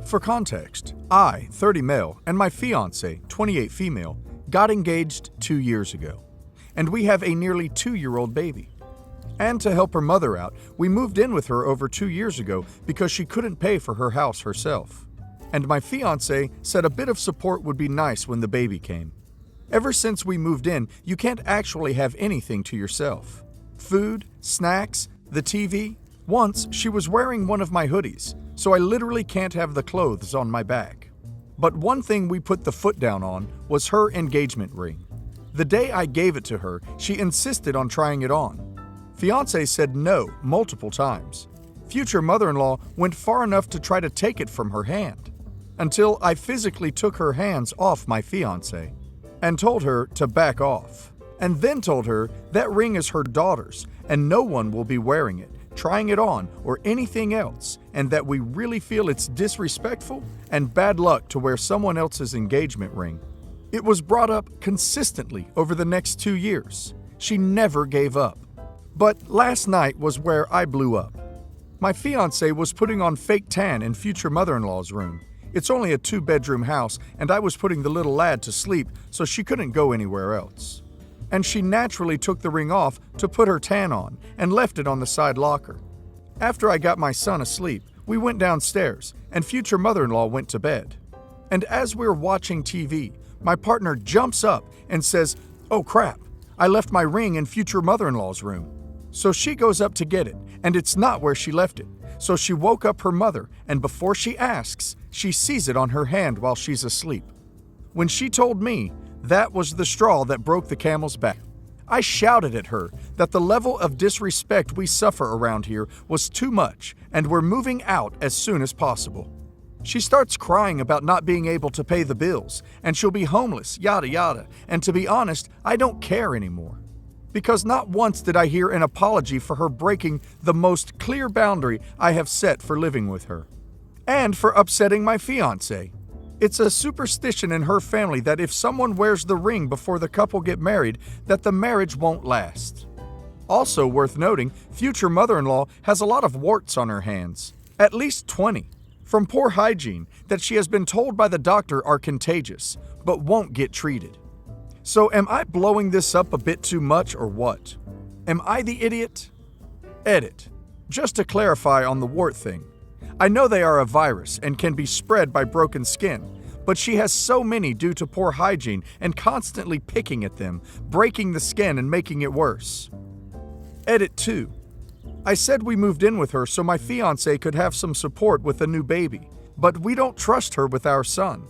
For context, I, 30 male, and my fiance, 28 female, got engaged 2 years ago, and we have a nearly 2-year-old baby. And to help her mother out, we moved in with her over 2 years ago because she couldn't pay for her house herself. And my fiance said a bit of support would be nice when the baby came. Ever since we moved in, you can't actually have anything to yourself. Food, snacks, the TV. Once, she was wearing one of my hoodies, so I literally can't have the clothes on my back. But one thing we put the foot down on was her engagement ring. The day I gave it to her, she insisted on trying it on. Fiance said no multiple times. Future mother-in-law went far enough to try to take it from her hand, until I physically took her hands off my fiance and told her to back off, and then told her that ring is her daughter's and no one will be wearing it, trying it on, or anything else, and that we really feel it's disrespectful and bad luck to wear someone else's engagement ring. It was brought up consistently over the next 2 years. She never gave up. But last night was where I blew up. My fiance was putting on fake tan in future mother-in-law's room. It's only a 2-bedroom house, and I was putting the little lad to sleep so she couldn't go anywhere else. And she naturally took the ring off to put her tan on and left it on the side locker. After I got my son asleep, we went downstairs, and future mother-in-law went to bed. And as we're watching TV, my partner jumps up and says, "Oh crap, I left my ring in future mother-in-law's room." So she goes up to get it, and it's not where she left it. So she woke up her mother, and before she asks, she sees it on her hand while she's asleep. When she told me, that was the straw that broke the camel's back. I shouted at her that the level of disrespect we suffer around here was too much, and we're moving out as soon as possible. She starts crying about not being able to pay the bills, and she'll be homeless, yada yada, and to be honest, I don't care anymore. Because not once did I hear an apology for her breaking the most clear boundary I have set for living with her. And for upsetting my fiancé. It's a superstition in her family that if someone wears the ring before the couple get married, that the marriage won't last. Also worth noting, future mother-in-law has a lot of warts on her hands. At least 20. From poor hygiene that she has been told by the doctor are contagious, but won't get treated. So am I blowing this up a bit too much or what? Am I the idiot? Edit. Just to clarify on the wart thing. I know they are a virus and can be spread by broken skin, but she has so many due to poor hygiene and constantly picking at them, breaking the skin and making it worse. Edit 2. I said we moved in with her so my fiancé could have some support with a new baby, but we don't trust her with our son.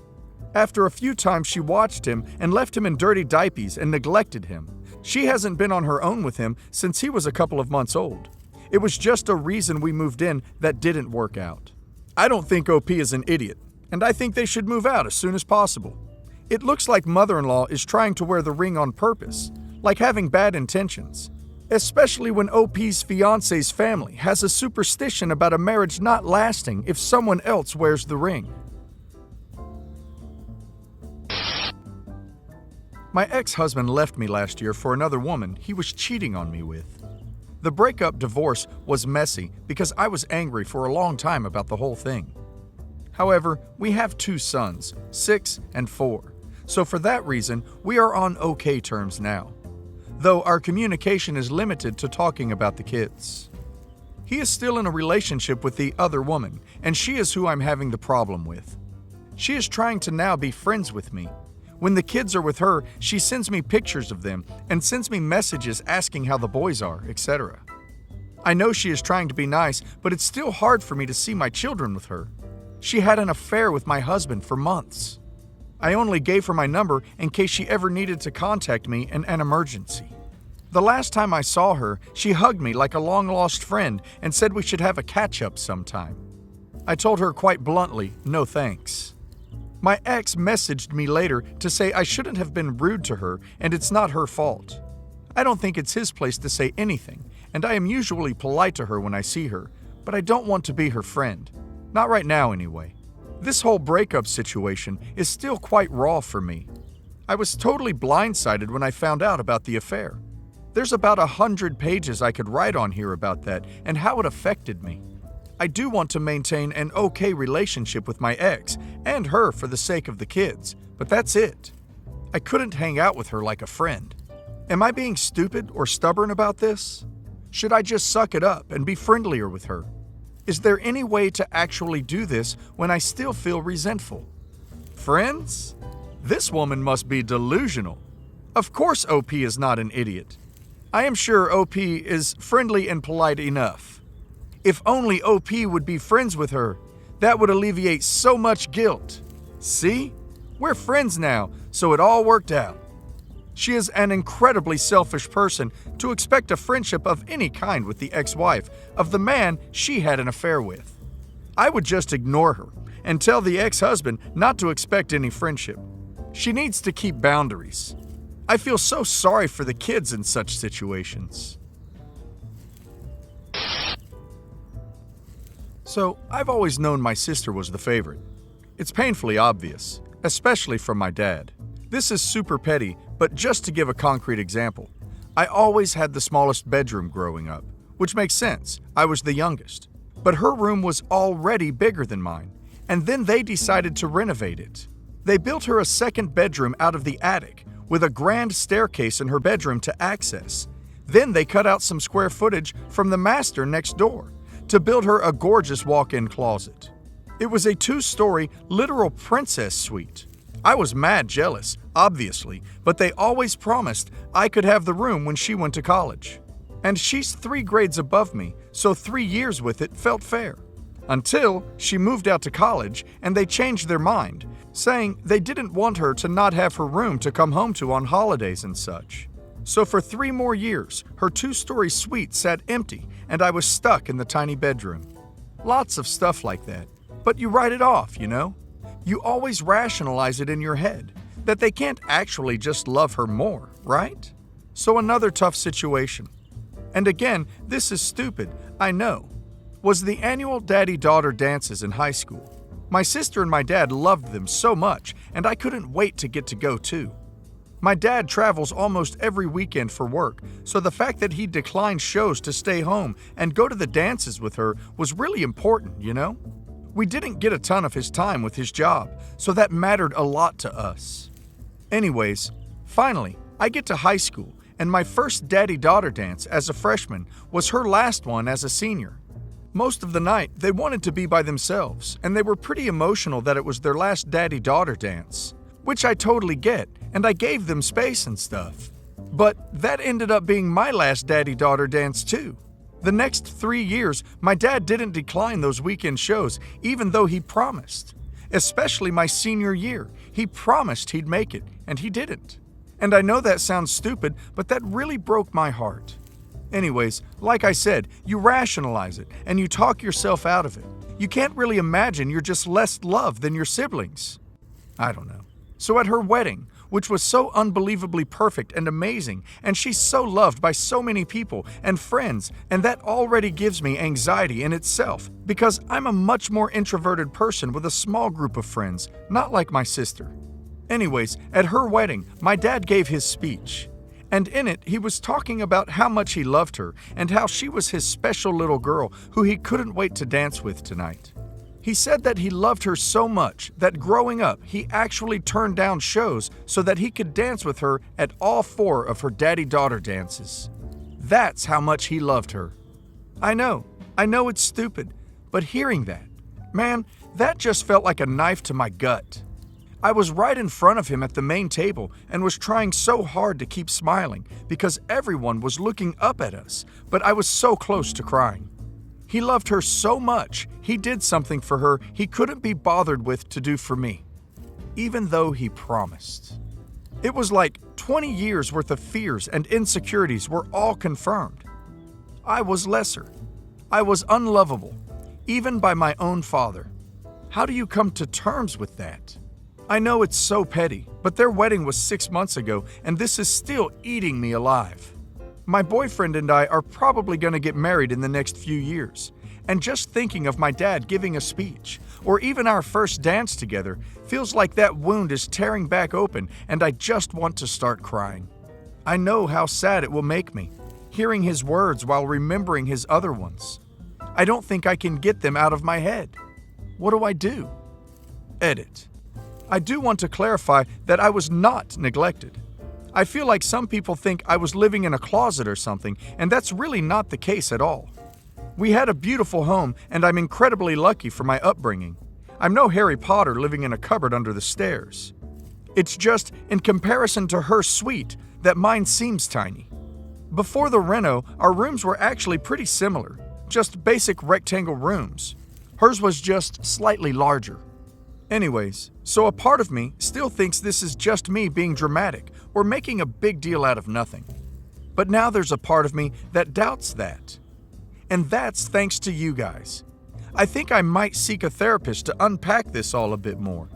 After a few times she watched him and left him in dirty diapers and neglected him. She hasn't been on her own with him since he was a couple of months old. It was just a reason we moved in that didn't work out. I don't think OP is an idiot, and I think they should move out as soon as possible. It looks like mother-in-law is trying to wear the ring on purpose, like having bad intentions. Especially when OP's fiance's family has a superstition about a marriage not lasting if someone else wears the ring. My ex-husband left me last year for another woman he was cheating on me with. The breakup divorce was messy because I was angry for a long time about the whole thing. However, we have 2 sons, 6 and 4, so for that reason, we are on okay terms now. Though our communication is limited to talking about the kids. He is still in a relationship with the other woman, and she is who I'm having the problem with. She is trying to now be friends with me. When the kids are with her, she sends me pictures of them and sends me messages asking how the boys are, etc. I know she is trying to be nice, but it's still hard for me to see my children with her. She had an affair with my husband for months. I only gave her my number in case she ever needed to contact me in an emergency. The last time I saw her, she hugged me like a long-lost friend and said we should have a catch-up sometime. I told her quite bluntly, no thanks. My ex messaged me later to say I shouldn't have been rude to her and it's not her fault. I don't think it's his place to say anything, and I am usually polite to her when I see her, but I don't want to be her friend. Not right now anyway. This whole breakup situation is still quite raw for me. I was totally blindsided when I found out about the affair. There's about 100 pages I could write on here about that and how it affected me. I do want to maintain an okay relationship with my ex and her for the sake of the kids, but that's it. I couldn't hang out with her like a friend. Am I being stupid or stubborn about this? Should I just suck it up and be friendlier with her? Is there any way to actually do this when I still feel resentful? Friends? This woman must be delusional. Of course OP is not an idiot. I am sure OP is friendly and polite enough. If only OP would be friends with her, that would alleviate so much guilt. See? We're friends now, so it all worked out. She is an incredibly selfish person to expect a friendship of any kind with the ex-wife of the man she had an affair with. I would just ignore her and tell the ex-husband not to expect any friendship. She needs to keep boundaries. I feel so sorry for the kids in such situations. So, I've always known my sister was the favorite. It's painfully obvious, especially from my dad. This is super petty, but just to give a concrete example, I always had the smallest bedroom growing up, which makes sense, I was the youngest. But her room was already bigger than mine, and then they decided to renovate it. They built her a second bedroom out of the attic, with a grand staircase in her bedroom to access. Then they cut out some square footage from the master next door to build her a gorgeous walk-in closet. It was a 2-story, literal princess suite. I was mad jealous, obviously, but they always promised I could have the room when she went to college. And she's 3 grades above me, so 3 years with it felt fair. Until she moved out to college and they changed their mind, saying they didn't want her to not have her room to come home to on holidays and such. So for 3 more years, her 2-story suite sat empty and I was stuck in the tiny bedroom. Lots of stuff like that. But you write it off, you know? You always rationalize it in your head, that they can't actually just love her more, right? So another tough situation. And again, this is stupid, I know. Was the annual daddy-daughter dances in high school. My sister and my dad loved them so much, and I couldn't wait to get to go too. My dad travels almost every weekend for work, so the fact that he declined shows to stay home and go to the dances with her was really important, you know? We didn't get a ton of his time with his job, so that mattered a lot to us. Anyways, finally, I get to high school, and my first daddy-daughter dance as a freshman was her last one as a senior. Most of the night, they wanted to be by themselves, and they were pretty emotional that it was their last daddy-daughter dance, which I totally get, and I gave them space and stuff. But that ended up being my last daddy-daughter dance too. The next 3 years, my dad didn't decline those weekend shows, even though he promised. Especially my senior year. He promised he'd make it, and he didn't. And I know that sounds stupid, but that really broke my heart. Anyways, like I said, you rationalize it, and you talk yourself out of it. You can't really imagine you're just less loved than your siblings. I don't know. So at her wedding, which was so unbelievably perfect and amazing, and she's so loved by so many people and friends, and that already gives me anxiety in itself, because I'm a much more introverted person with a small group of friends, not like my sister. Anyways, at her wedding, my dad gave his speech, and in it, he was talking about how much he loved her and how she was his special little girl who he couldn't wait to dance with tonight. He said that he loved her so much that growing up, he actually turned down shows so that he could dance with her at all 4 of her daddy-daughter dances. That's how much he loved her. I know it's stupid, but hearing that, man, that just felt like a knife to my gut. I was right in front of him at the main table and was trying so hard to keep smiling because everyone was looking up at us, but I was so close to crying. He loved her so much, he did something for her he couldn't be bothered with to do for me, even though he promised. It was like 20 years worth of fears and insecurities were all confirmed. I was lesser. I was unlovable, even by my own father. How do you come to terms with that? I know it's so petty, but their wedding was 6 months ago, and this is still eating me alive. My boyfriend and I are probably going to get married in the next few years, and just thinking of my dad giving a speech, or even our first dance together, feels like that wound is tearing back open and I just want to start crying. I know how sad it will make me, hearing his words while remembering his other ones. I don't think I can get them out of my head. What do I do? Edit. I do want to clarify that I was not neglected. I feel like some people think I was living in a closet or something, and that's really not the case at all. We had a beautiful home, and I'm incredibly lucky for my upbringing. I'm no Harry Potter living in a cupboard under the stairs. It's just, in comparison to her suite, that mine seems tiny. Before the reno, our rooms were actually pretty similar, just basic rectangle rooms. Hers was just slightly larger. Anyways, so a part of me still thinks this is just me being dramatic or making a big deal out of nothing. But now there's a part of me that doubts that. And that's thanks to you guys. I think I might seek a therapist to unpack this all a bit more.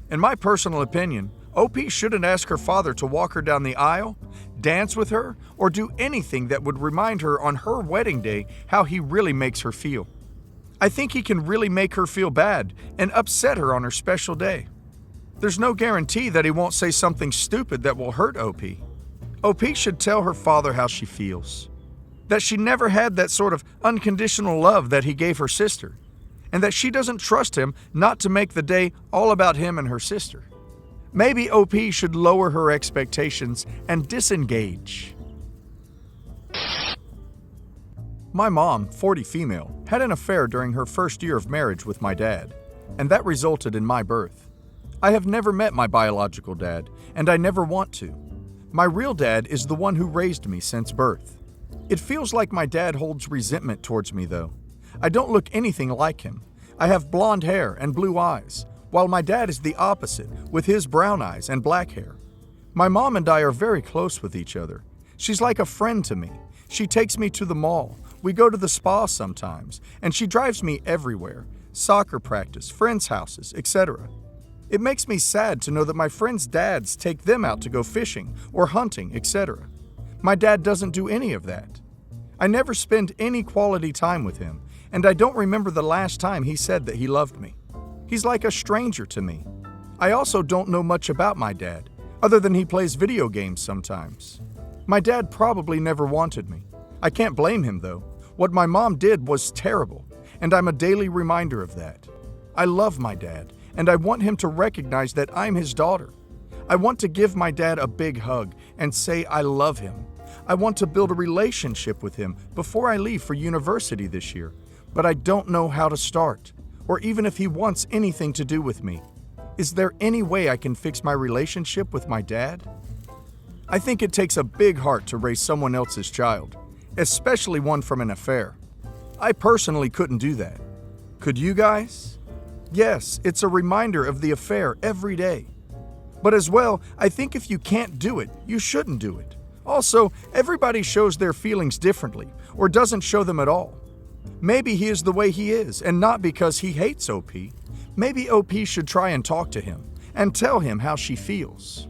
In my personal opinion, OP shouldn't ask her father to walk her down the aisle, dance with her, or do anything that would remind her on her wedding day how he really makes her feel. I think he can really make her feel bad and upset her on her special day. There's no guarantee that he won't say something stupid that will hurt OP. OP should tell her father how she feels. That she never had that sort of unconditional love that he gave her sister, and that she doesn't trust him not to make the day all about him and her sister. Maybe OP should lower her expectations and disengage. My mom, 40 female, had an affair during her first year of marriage with my dad, and that resulted in my birth. I have never met my biological dad, and I never want to. My real dad is the one who raised me since birth. It feels like my dad holds resentment towards me, though. I don't look anything like him. I have blonde hair and blue eyes, while my dad is the opposite, with his brown eyes and black hair. My mom and I are very close with each other. She's like a friend to me. She takes me to the mall. We go to the spa sometimes, and she drives me everywhere. Soccer practice, friends' houses, etc. It makes me sad to know that my friends' dads take them out to go fishing or hunting, etc. My dad doesn't do any of that. I never spend any quality time with him, and I don't remember the last time he said that he loved me. He's like a stranger to me. I also don't know much about my dad, other than he plays video games sometimes. My dad probably never wanted me. I can't blame him, though. What my mom did was terrible, and I'm a daily reminder of that. I love my dad, and I want him to recognize that I'm his daughter. I want to give my dad a big hug and say I love him. I want to build a relationship with him before I leave for university this year, but I don't know how to start, or even if he wants anything to do with me. Is there any way I can fix my relationship with my dad? I think it takes a big heart to raise someone else's child, especially one from an affair. I personally couldn't do that. Could you guys? Yes, it's a reminder of the affair every day. But as well, I think if you can't do it, you shouldn't do it. Also, everybody shows their feelings differently, or doesn't show them at all. Maybe he is the way he is, and not because he hates OP. Maybe OP should try and talk to him, and tell him how she feels.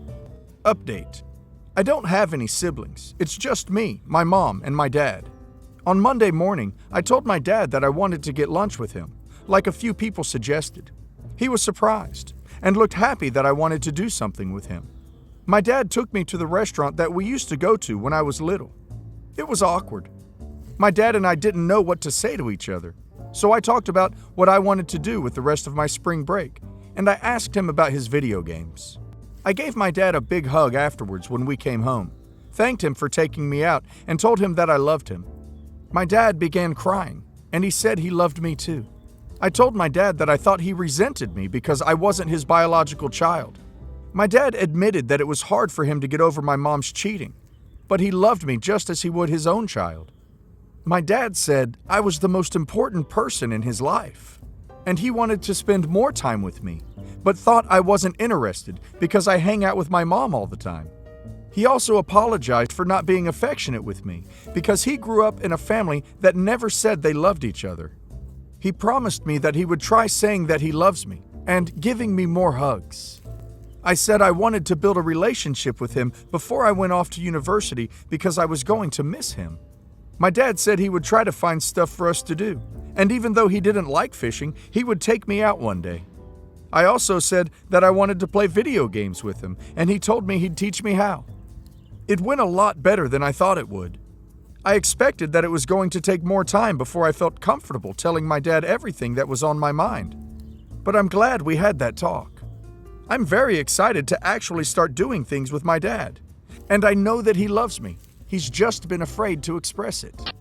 Update. I don't have any siblings. It's just me, my mom, and my dad. On Monday morning, I told my dad that I wanted to get lunch with him, like a few people suggested. He was surprised, and looked happy that I wanted to do something with him. My dad took me to the restaurant that we used to go to when I was little. It was awkward. My dad and I didn't know what to say to each other, so I talked about what I wanted to do with the rest of my spring break, and I asked him about his video games. I gave my dad a big hug afterwards when we came home, thanked him for taking me out, and told him that I loved him. My dad began crying, and he said he loved me too. I told my dad that I thought he resented me because I wasn't his biological child. My dad admitted that it was hard for him to get over my mom's cheating, but he loved me just as he would his own child. My dad said I was the most important person in his life, and he wanted to spend more time with me, but thought I wasn't interested because I hang out with my mom all the time. He also apologized for not being affectionate with me because he grew up in a family that never said they loved each other. He promised me that he would try saying that he loves me and giving me more hugs. I said I wanted to build a relationship with him before I went off to university because I was going to miss him. My dad said he would try to find stuff for us to do, and even though he didn't like fishing, he would take me out one day. I also said that I wanted to play video games with him, and he told me he'd teach me how. It went a lot better than I thought it would. I expected that it was going to take more time before I felt comfortable telling my dad everything that was on my mind. But I'm glad we had that talk. I'm very excited to actually start doing things with my dad. And I know that he loves me. He's just been afraid to express it.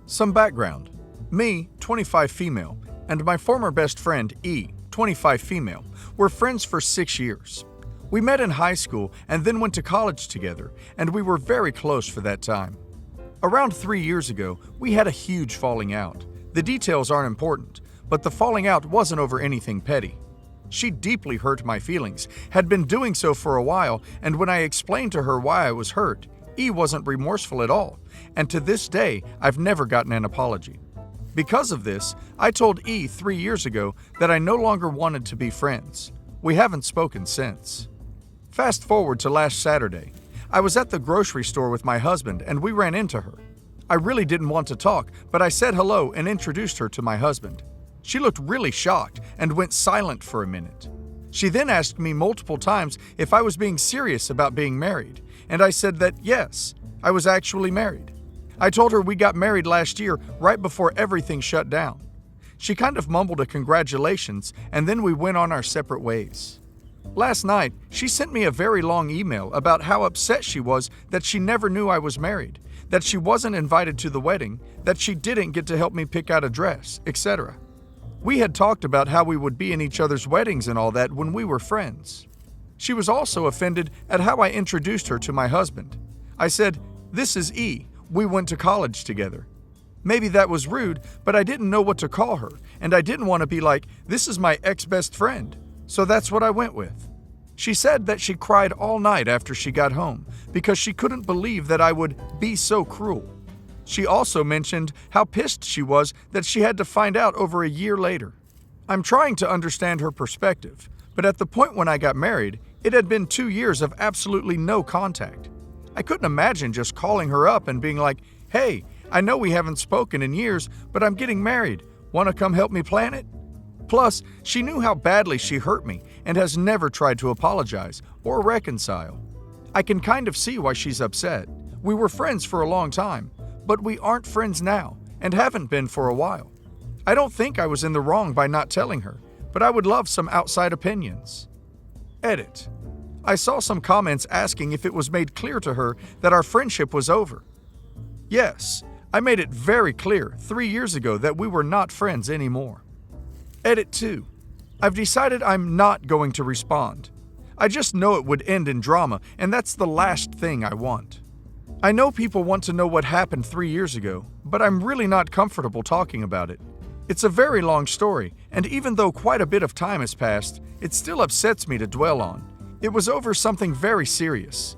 Some background. Me, 25 female, and my former best friend, E, 25 female, were friends for 6 years. We met in high school and then went to college together, and we were very close for that time. Around 3 years ago, we had a huge falling out. The details aren't important, but the falling out wasn't over anything petty. She deeply hurt my feelings, had been doing so for a while, and when I explained to her why I was hurt, E wasn't remorseful at all, and to this day, I've never gotten an apology. Because of this, I told E 3 years ago that I no longer wanted to be friends. We haven't spoken since. Fast forward to last Saturday. I was at the grocery store with my husband and we ran into her. I really didn't want to talk, but I said hello and introduced her to my husband. She looked really shocked and went silent for a minute. She then asked me multiple times if I was being serious about being married, and I said that yes, I was actually married. I told her we got married last year right before everything shut down. She kind of mumbled a congratulations, and then we went on our separate ways. Last night, she sent me a very long email about how upset she was that she never knew I was married, that she wasn't invited to the wedding, that she didn't get to help me pick out a dress, etc. We had talked about how we would be in each other's weddings and all that when we were friends. She was also offended at how I introduced her to my husband. I said, "This is E. We went to college together." Maybe that was rude, but I didn't know what to call her, and I didn't want to be like, "This is my ex-best friend." So that's what I went with. She said that she cried all night after she got home because she couldn't believe that I would be so cruel. She also mentioned how pissed she was that she had to find out over a year later. I'm trying to understand her perspective, but at the point when I got married, it had been 2 years of absolutely no contact. I couldn't imagine just calling her up and being like, "Hey, I know we haven't spoken in years, but I'm getting married. Want to come help me plan it?" Plus, she knew how badly she hurt me and has never tried to apologize or reconcile. I can kind of see why she's upset. We were friends for a long time, but we aren't friends now and haven't been for a while. I don't think I was in the wrong by not telling her, but I would love some outside opinions. Edit. I saw some comments asking if it was made clear to her that our friendship was over. Yes, I made it very clear 3 years ago that we were not friends anymore. Edit 2. I've decided I'm not going to respond. I just know it would end in drama, and that's the last thing I want. I know people want to know what happened 3 years ago, but I'm really not comfortable talking about it. It's a very long story, and even though quite a bit of time has passed, it still upsets me to dwell on. It was over something very serious.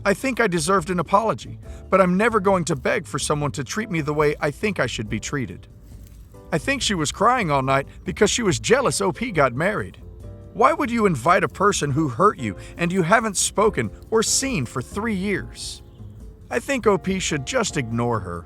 I think I deserved an apology, but I'm never going to beg for someone to treat me the way I think I should be treated. I think she was crying all night because she was jealous OP got married. Why would you invite a person who hurt you and you haven't spoken or seen for 3 years? I think OP should just ignore her.